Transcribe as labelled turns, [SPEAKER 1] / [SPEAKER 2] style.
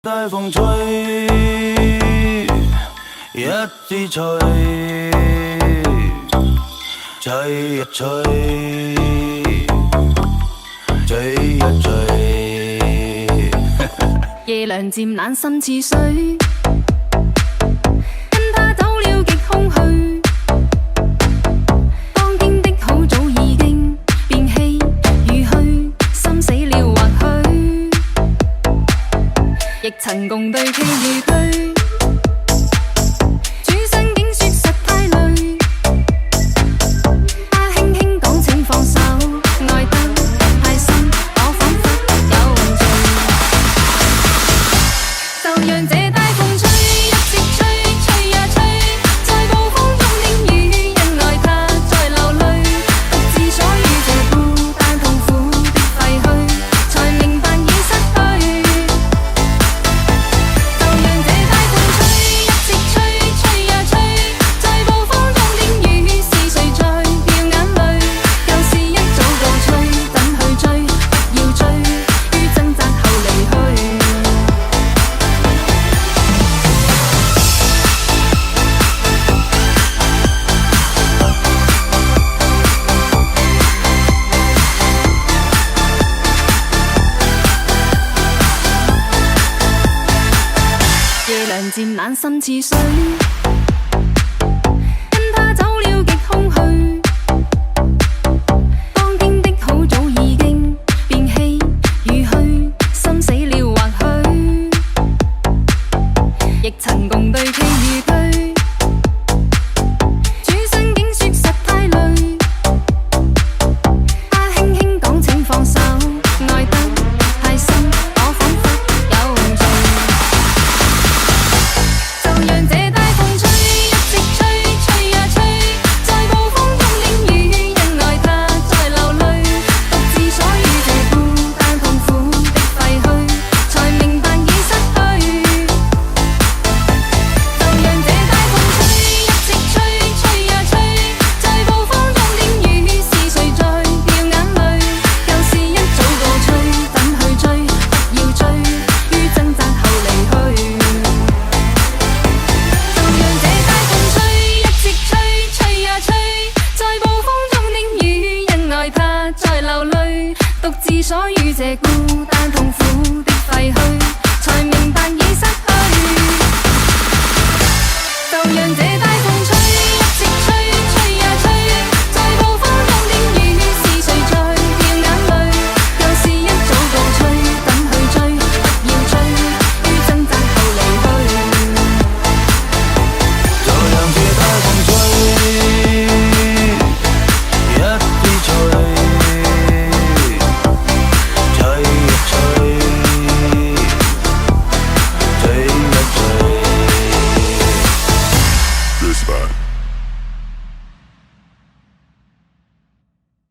[SPEAKER 1] 大風吹，一支吹，吹一吹，吹一吹。
[SPEAKER 2] 夜涼漸冷心似水，跟他走了極空虛。當天的好早已經變氣如虛，心死了或許，亦曾共對傾與居。轉身竟說實太累，他輕輕講請放手，愛得太深，我彷彿有罪。就讓這大風吹，一直吹，吹呀吹，在暴風中的雨，因愛他在流淚，獨自所遇這孤單痛苦的廢墟，才明白已失去。就讓這大風吹，一直吹，吹呀吹，在暴風中的雨，是誰在掉眼淚？舊事一早告吹，等去追，不要追，於掙扎後離去。夜涼漸冷心似水。